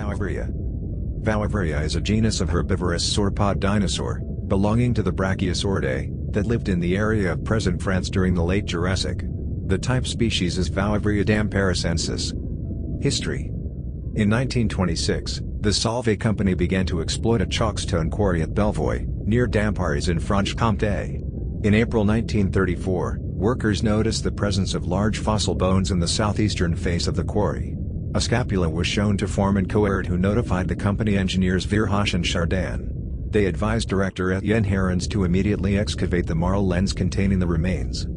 Vouivria. Vouivria is a genus of herbivorous sauropod dinosaur, belonging to the Brachiosauridae, that lived in the area of present France during the late Jurassic. The type species is Vouivria damparacensis. History. In 1926, the Solvay company began to exploit a chalkstone quarry at Belvois, near Dampierre in Franche-Comté. In April 1934, workers noticed the presence of large fossil bones in the southeastern face of the quarry. A scapula was shown to foreman Coert, who notified the company engineers Virhoche and Chardin. They advised director Etienne Herens to immediately excavate the marl lens containing the remains.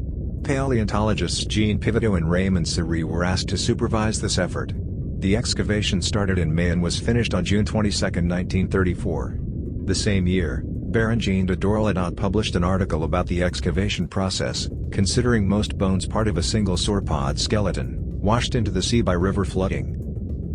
Paleontologists Jean Pivoteau and Raymond Seri were asked to supervise this effort. The excavation started in May and was finished on June 22, 1934. The same year, Bérengère de Dorladat published an article about the excavation process, considering most bones part of a single sauropod skeleton, washed into the sea by river flooding.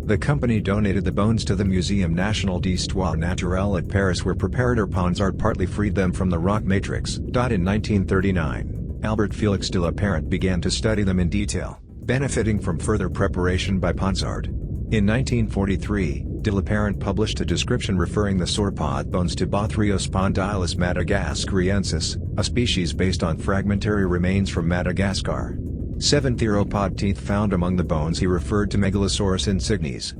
The company donated the bones to the Muséum National d'Histoire Naturelle at Paris, where preparator Ponsard partly freed them from the rock matrix. In 1939, Albert Félix de la Parent began to study them in detail, benefiting from further preparation by Ponsard. In 1943, de la Parent published a description referring the sauropod bones to Bothriospondylis madagascariensis, a species based on fragmentary remains from Madagascar. 7 theropod teeth found among the bones he referred to Megalosaurus insignis.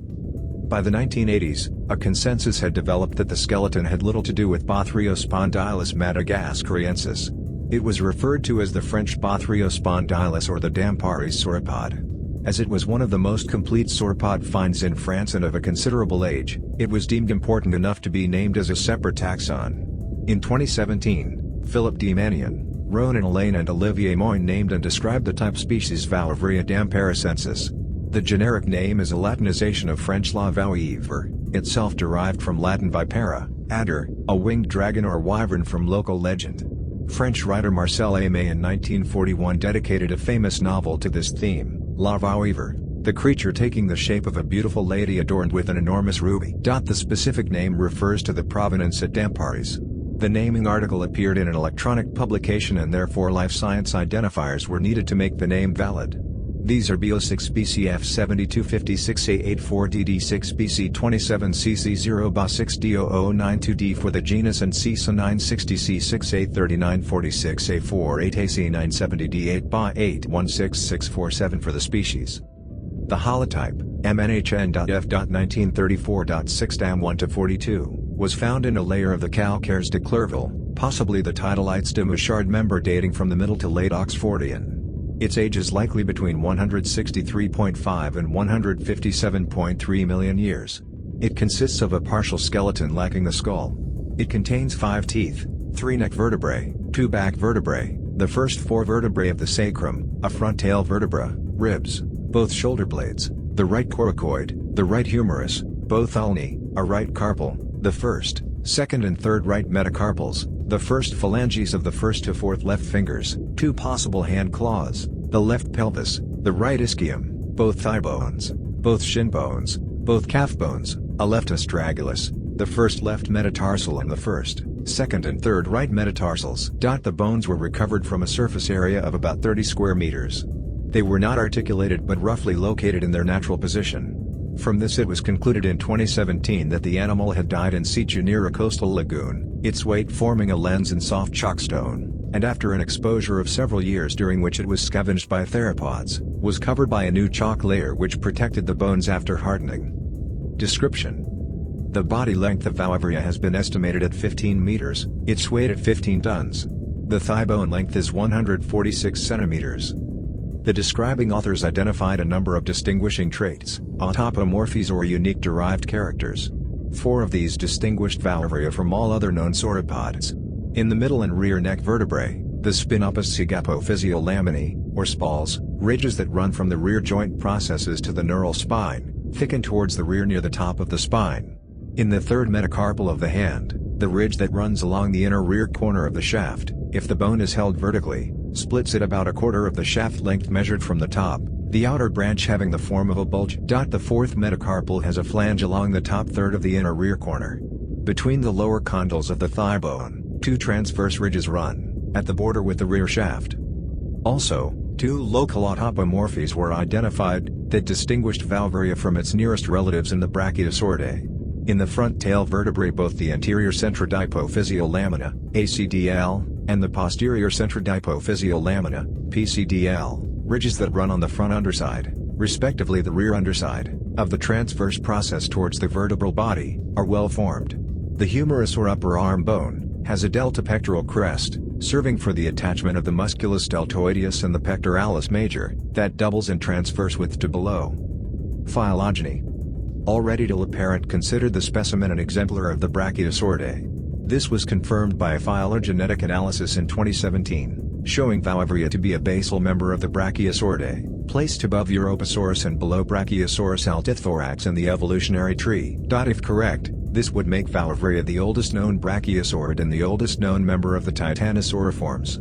By the 1980s, a consensus had developed that the skeleton had little to do with Bothriospondylis madagascariensis. It was referred to as the French Bothriospondylis or the Dampierre sauropod. As it was one of the most complete sauropod finds in France and of a considerable age, it was deemed important enough to be named as a separate taxon. In 2017, Philip D. Mannion, Ronan Elaine and Olivier Moyne named and described the type species Vouivria damparacensis. The generic name is a Latinization of French la vouivre, itself derived from Latin vipera, adder, a winged dragon or wyvern from local legend. French writer Marcel Aimé in 1941 dedicated a famous novel to this theme, La Vouivre, the creature taking the shape of a beautiful lady adorned with an enormous ruby. The specific name refers to the provenance at Dampierre. The naming article appeared in an electronic publication and therefore life science identifiers were needed to make the name valid. These are BO6 BCF 7256A84DD6 BC27CC0 BA6D0092D for the genus and CISA 960C683946A48AC970D8 BA816647 for the species. The holotype, MNHN.F.1934.6 DAM1-42, was found in a layer of the calcaires de Clerville, possibly the Tidalites de Mouchard member dating from the Middle to Late Oxfordian. Its age is likely between 163.5 and 157.3 million years. It consists of a partial skeleton lacking the skull. It contains 5 teeth, 3 neck vertebrae, 2 back vertebrae, the first 4 vertebrae of the sacrum, a front tail vertebra, ribs, both shoulder blades, the right coracoid, the right humerus, both ulni, a right carpal, the first, second and third right metacarpals, the first phalanges of the first to fourth left fingers, 2 possible hand claws, the left pelvis, the right ischium, both thigh bones, both shin bones, both calf bones, a left astragalus, the first left metatarsal and the first, second and third right metatarsals. The bones were recovered from a surface area of about 30 square meters. They were not articulated but roughly located in their natural position. From this it was concluded in 2017 that the animal had died in situ near a coastal lagoon, its weight forming a lens in soft chalkstone, and after an exposure of several years during which it was scavenged by theropods, was covered by a new chalk layer which protected the bones after hardening. Description: the body length of Vouivria has been estimated at 15 meters, its weight at 15 tons. The thigh bone length is 146 centimeters. The describing authors identified a number of distinguishing traits, autapomorphies or unique derived characters. 4 of these distinguished Vouivria from all other known sauropods. In the middle and rear neck vertebrae, the spinopus sigapophysiolaminae, or spalls, ridges that run from the rear joint processes to the neural spine, thicken towards the rear near the top of the spine. In the third metacarpal of the hand, the ridge that runs along the inner rear corner of the shaft, if the bone is held vertically, splits at about a quarter of the shaft length measured from the top, the outer branch having the form of a bulge. The fourth metacarpal has a flange along the top third of the inner rear corner. Between the lower condyles of the thigh bone, 2 transverse ridges run, at the border with the rear shaft. Also, Two local autapomorphies were identified that distinguished Vouivria from its nearest relatives in the Brachiosauridae. In the front tail vertebrae, both the anterior centrodipophyseal lamina (ACDL) and the posterior centrodipophyseal lamina (PCDL), ridges that run on the front underside, respectively the rear underside, of the transverse process towards the vertebral body, are well formed. The humerus or upper arm bone has a delta pectoral crest, serving for the attachment of the musculus deltoideus and the pectoralis major, that doubles in transverse width to below. Phylogeny. Already till apparent considered the specimen an exemplar of the Brachiosauridae. This was confirmed by a phylogenetic analysis in 2017, showing Vouivria to be a basal member of the Brachiosauridae, placed above Europasaurus and below Brachiosaurus altithorax in the evolutionary tree. If correct, this would make Vouivria the oldest known brachiosaurid and the oldest known member of the Titanosauriforms.